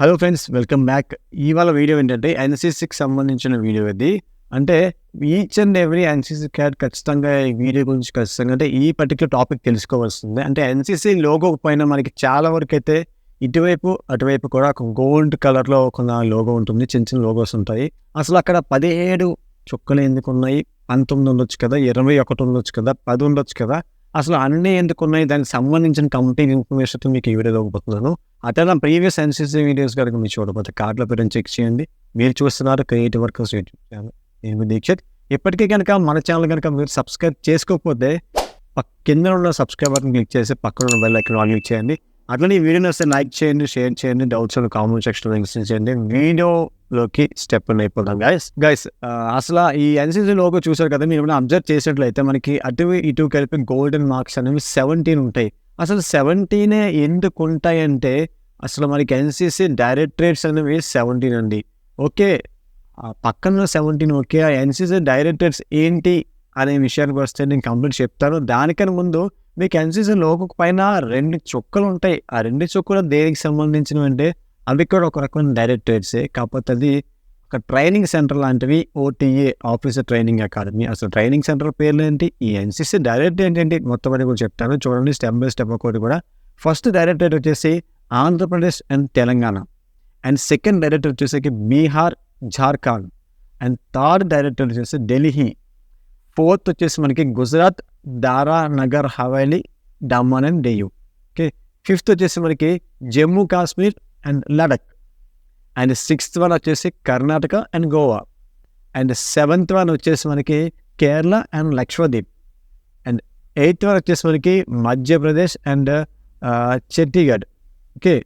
Hello friends, welcome back. ఇవాళ video ఏంటంటే ఎన్సీసీకి సంబంధించిన వీడియో ఇది. అంటే each and every NCC cadet ఖచ్చితంగా ఈ వీడియో గురించి ఖచ్చితంగా అంటే ఈ పర్టికులర్ టాపిక్ తెలుసుకోవాల్సిందే. అంటే ఎన్సీసీ లోగో పైన మనకి చాలా వరకు అయితే ఇటువైపు అటువైపు కూడా ఒక గోల్డ్ కలర్లో ఒక లోగో ఉంటుంది. చిన్న చిన్న లోగోస్ ఉంటాయి. అసలు అక్కడ 17 చుక్కలు ఎందుకు ఉన్నాయి? 19 ఉండొచ్చు కదా, 21 ఉండొచ్చు కదా, 10 ఉండొచ్చు కదా. అసలు అన్నీ ఎందుకు ఉన్నాయి? దానికి సంబంధించిన కంప్లీట్ ఇన్ఫర్మేషన్ మీకు ఈ వీడియోలో ఇవ్వబోతున్నాను. అట్లా నా ప్రీవియస్ ఎన్సీసీ వీడియోస్ కనుక మీరు చూడకపోతే కార్డులో పేరుని చెక్ చేయండి. మీరు చూస్తున్నారు క్రియేటివ్ వర్కర్స్ యూట్యూబ్ ఛానల్. నేను దీక్షిత్. ఇప్పటికీ కనుక మన ఛానల్ కనుక మీరు సబ్స్క్రైబ్ చేసుకోకపోతే కింద ఉన్న సబ్స్క్రైబ్ బటన్ క్లిక్ చేసి పక్కన ఉన్న బెల్ ఐకాన్ ఆన్ చేయండి. అట్లనే ఈ వీడియోని వస్తే లైక్ చేయండి, షేర్ చేయండి, డౌట్స్ కామెంట్ సెక్షన్లో మెన్షన్ చేయండి. వీడియోలోకి స్టెప్ అయిపోతాం గైస్. అసలు ఈ ఎన్సీసీ లోగో చూసారు కదా, మీరు ఏమైనా అబ్జర్వ్ చేసినట్లయితే మనకి అటు ఇటు కలిపి గోల్డెన్ మార్క్స్ అనేవి 17 ఉంటాయి. అసలు 17 ఎందుకు ఉంటాయంటే అసలు మనకి ఎన్సీసీ డైరెక్టరేట్స్ అనేవి 17 అండి. ఓకే, పక్కన 17 ఓకే. ఆ ఎన్సీసీ డైరెక్టరేట్స్ ఏంటి అనే విషయానికి వస్తే నేను కంప్లీట్ చెప్తాను. దానికన్నా ముందు మీకు ఎన్సీసీ లోగో పైన 2 చుక్కలు ఉంటాయి. ఆ 2 చుక్కలు దేనికి సంబంధించినవి అంటే అవి కూడా ఒక రకమైన డైరెక్టరేట్సే. కాకపోతే అది ఒక ట్రైనింగ్ సెంటర్ లాంటివి. OTA, officer training academy. అసలు ట్రైనింగ్ సెంటర్ పేర్లు ఏంటి, ఈ ఎన్సీసీ డైరెక్టరేట్ ఏంటి, మొత్తం అని కూడా చెప్తాను. చూడండి స్టెప్ బై స్టెప్ ఒకటి కూడా. ఫస్ట్ డైరెక్టరేట్ వచ్చేసి Andhra Pradesh and Telangana. And second director వచ్చేసి Bihar, Jharkhand. And third director వచ్చేసి ఢిల్లీ. ఫోర్త్ వచ్చేసి మనకి Gujarat, Dadra Nagar Haveli, Daman and Diu. Okay, fifth వచ్చేసి మనకి Jammu Kashmir and Ladakh. And sixth one వచ్చేసి Karnataka and Goa. And seventh one వచ్చేసి మనకి Kerala and Lakshadweep. And eighth one వచ్చేసి మనకి మధ్యప్రదేశ్ అండ్ ఛత్తీస్గఢ్. ఓకే,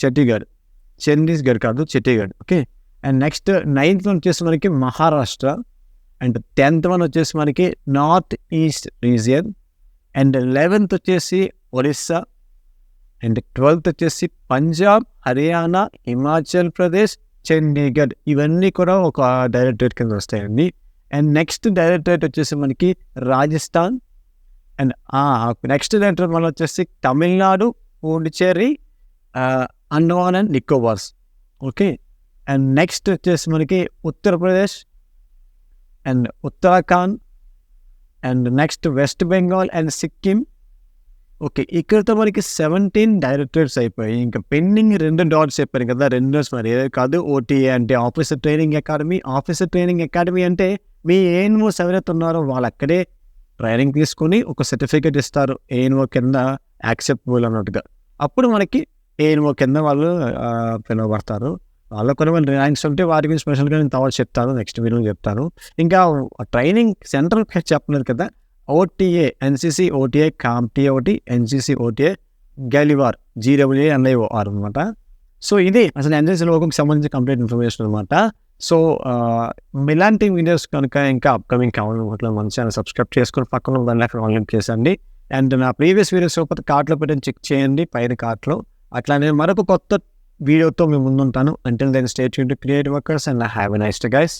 ఛత్తీస్గఢ్ కాదు, ఛత్తీస్గఢ్. Okay, and next ninth one వచ్చేసి మనకి మహారాష్ట్ర. అండ్ 10th వన్ వచ్చేసి మనకి north east region. And 11th వచ్చేసి ఒరిస్సా. అండ్ 12th వచ్చేసి పంజాబ్, హర్యానా, హిమాచల్ ప్రదేశ్, చండీగఢ్. ఇవన్నీ కూడా ఒక డైరెక్టరేట్ కింద వస్తాయండి. అండ్ నెక్స్ట్ డైరెక్టరేట్ వచ్చేసి మనకి రాజస్థాన్. అండ్ నెక్స్ట్ డైరెక్టరేట్ మళ్ళీ వచ్చేసి Tamil Nadu, Puducherry, Andaman and Nicobars. Okay, and next వచ్చేసి మనకి Uttar Pradesh and Uttarakhand. And next West Bengal and Sikkim. Okay, ఇక్కడతో మనకి 17 డైరెక్టరేట్స్ అయిపోయాయి. ఇంకా పెండింగ్ 2 డాట్స్ చెప్పారు కదా, 2 డాట్స్ మరి ఏదో కాదు. ఓటీఏ అంటే officer training academy. Officer training academy అంటే మీ ఏఎన్ఓస్ ఎవరైతే ఉన్నారో వాళ్ళు అక్కడే ట్రైనింగ్ తీసుకొని ఒక సర్టిఫికేట్ ఇస్తారు, ఏఎన్ఓ కింద యాక్సెప్టబుల్ అన్నట్టుగా. అప్పుడు మనకి ఏఎన్ఓ కింద వాళ్ళు పిలువబడతారు. వాళ్ళ కొన్ని ర్యాంక్స్ ఉంటే వాటి గురించి స్పెషల్గా నేను తర్వాత చెప్తాను, నెక్స్ట్ వీడియో చెప్తాను. ఇంకా ట్రైనింగ్ సెంటర్ చెప్పలేదు కదా, ఓటీఏ, ఎన్సీసీ ఓటీఏ కాంప్టీ ఒకటి, ఎన్సీసీ ఓటీఏ గెలివార్, GWANIOR అనమాట. సో ఇది అసలు ఎన్సీసీ లోగోకి సంబంధించి కంప్లీట్ ఇన్ఫర్మేషన్ అనమాట. సో ఇలాంటి వీడియోస్ కనుక ఇంకా అప్కమింగ్ కావాలనుకుంటున్నా మన ఛానల్ సబ్స్క్రైబ్ చేసుకుని పక్కన దాన్ని ఆన్లైన్ చేసండి. అండ్ నా ప్రీవియస్ వీడియోస్ లేకపోతే కార్ట్లో పెట్టి చెక్ చేయండి, పైన కార్ట్లో. అట్లానే మరొక కొత్త వీడియోతో మేము ముందుంటాను. Until then stay tuned to creative workers and have a nice day guys.